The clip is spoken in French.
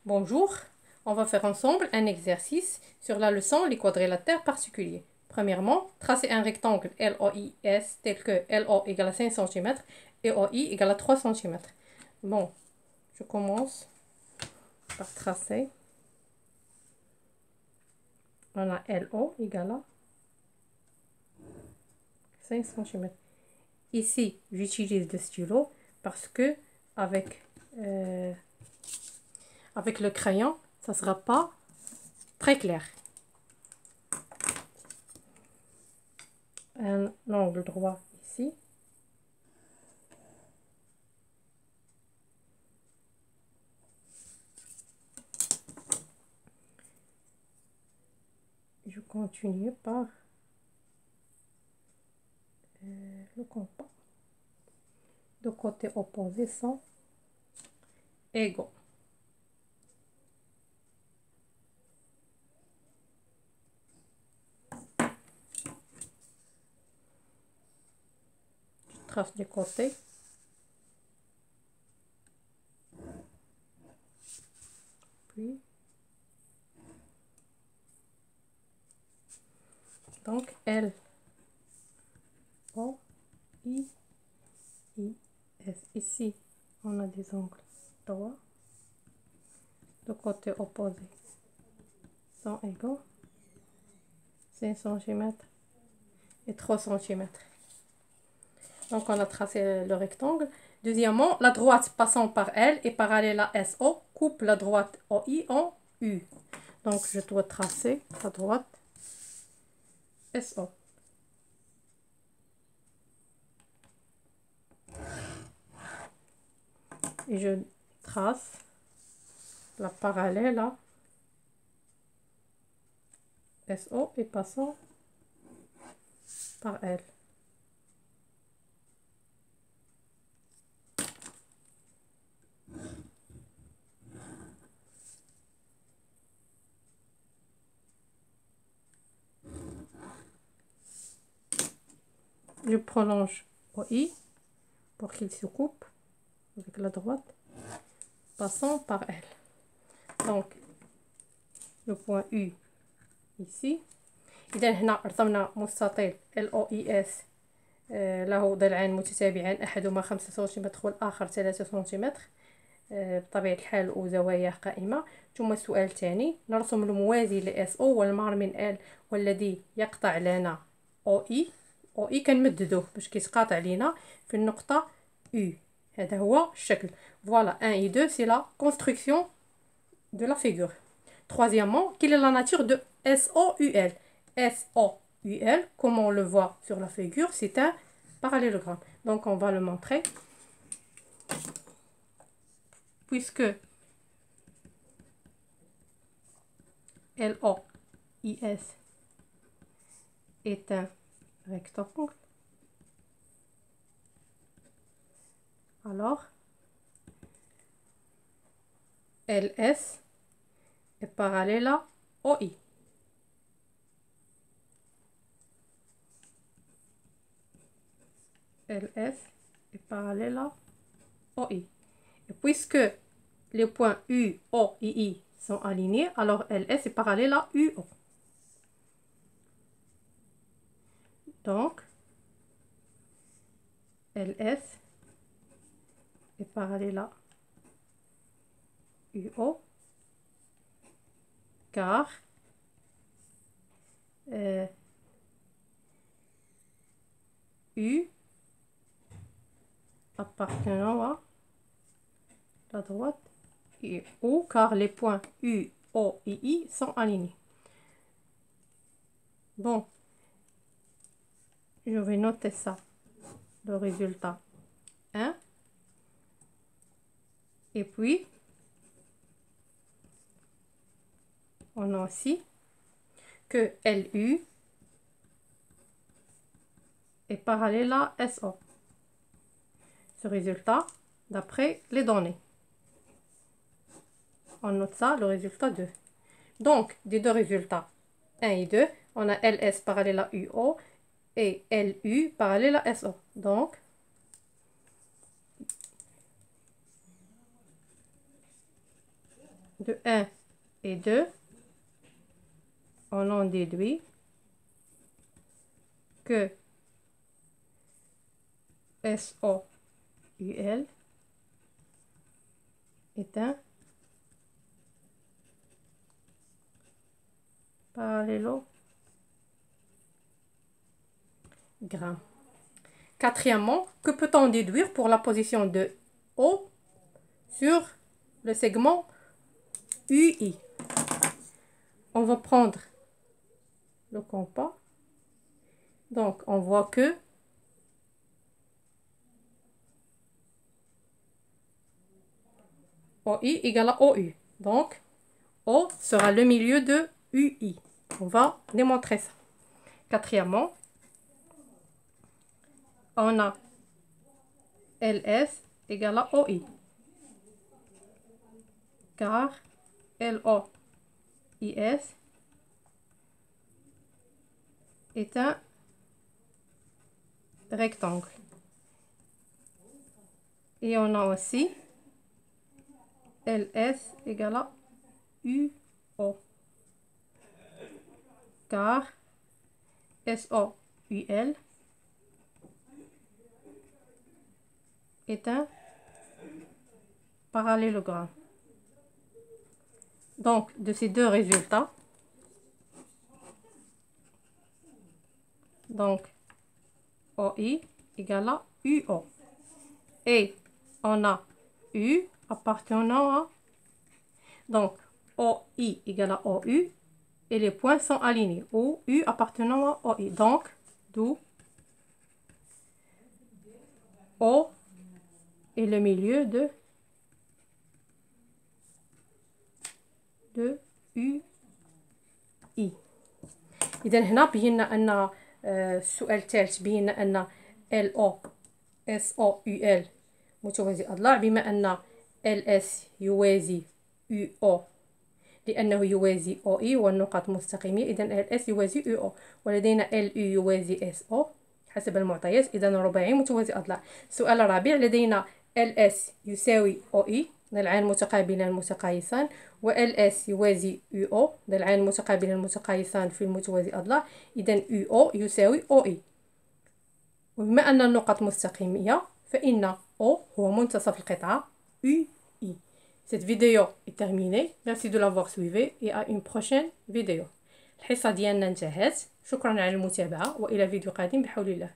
Bonjour, on va faire ensemble un exercice sur la leçon les quadrilatères particuliers. Premièrement, tracez un rectangle LOIS tel que LO égale à 5 cm et OI égale à 3 cm. Bon, je commence par tracer. On a LO égale à 5 cm. Ici, j'utilise le stylo parce que avec le crayon, ça ne sera pas très clair. Un angle droit ici. Je continue par le compas. De côté opposé sont égaux. Je trace du côté. Puis donc L O I S. Ici on a des angles droits. De côté opposé sont égaux. 5 cm et 3 cm. Donc on a tracé le rectangle. Deuxièmement, la droite passant par L et parallèle à SO coupe la droite OI en U. Donc je dois tracer la droite SO. Et je trace la parallèle à SO et passant par L. Je prolonge OI pour qu'il se coupe avec la droite, passant par L. Donc, le point U ici. إذا هنا رسمنا مستطيل LOIS له ضلعان متتابعان أحدهما 5 سنتيمتر والآخر 3 سنتيمتر بطبيعة الحال وزواياه قائمة. ثم السؤال الثاني، نرسم الموازي ل SO والمار من L والذي يقطع لنا OI كنمددوه باش كيتقاطع لينا في النقطة U. هذا هو الشكل. Voilà, 1 et 2, c'est la construction de la figure. Troisièmement, quelle est la nature de SOUL? SOUL, comme on le voit sur la figure, c'est un parallélogramme. Donc on va le montrer. Puisque LOIS est un rectangle, alors LS est parallèle à OI. LS est parallèle à OI. Et puisque les points U, O et I sont alignés, alors LS est parallèle à UO. Donc, LS est parallèle à UO, car U appartenant à la droite et O, car les points U, O et I sont alignés. Bon, je vais noter ça, le résultat 1. Et puis, on a aussi que LU est parallèle à SO. Ce résultat d'après les données. On note ça, le résultat 2. Donc, des deux résultats, 1 et 2, on a LS parallèle à UO et LU parallèle à SO. Donc, de 1 et 2, on en déduit que SOUL est un parallélogramme. Quatrièmement, que peut-on déduire pour la position de O sur le segment UI? On va prendre le compas. Donc, on voit que OI égale à OU. Donc, O sera le milieu de UI. On va démontrer ça. Quatrièmement, on a LS égale à OI. Car LOIS est un rectangle. Et on a aussi LS égale à UO. Car SOUL est un parallélogramme. Donc, de ces deux résultats, donc OI égale à UO. Et on a U appartenant à... Donc, OI égale à OU et les points sont alignés. Ou U appartenant à OI. Donc, d'où O est le milieu de UI. إذا هنا بينا أن السؤال الثالث بينا أن LOSOUL متوازي أضلاع، بما أن LS يوازي UO لأنه يوازي OE والنقط مستقيمة، إذا LS يوازي UO، ولدينا LU يوازي SO حسب المعطيات، إذا رباعي متوازي أضلاع. السؤال الرابع، لدينا LS يساوي OE ضلعان متقابلان متقايسان، و LS يوازي UO ضلعان متقابلان متقايسان في المتوازي أضلاع، إذا UO يساوي OE. وبما أن النقط مستقيمية فإن O هو منتصف القطعة UI. Cette vidéo est terminée. Merci de l'avoir suivi et à une prochaine vidéo. الحصة ديالنا انتهت. شكرا على المتابعة وإلى فيديو قادم بحول الله.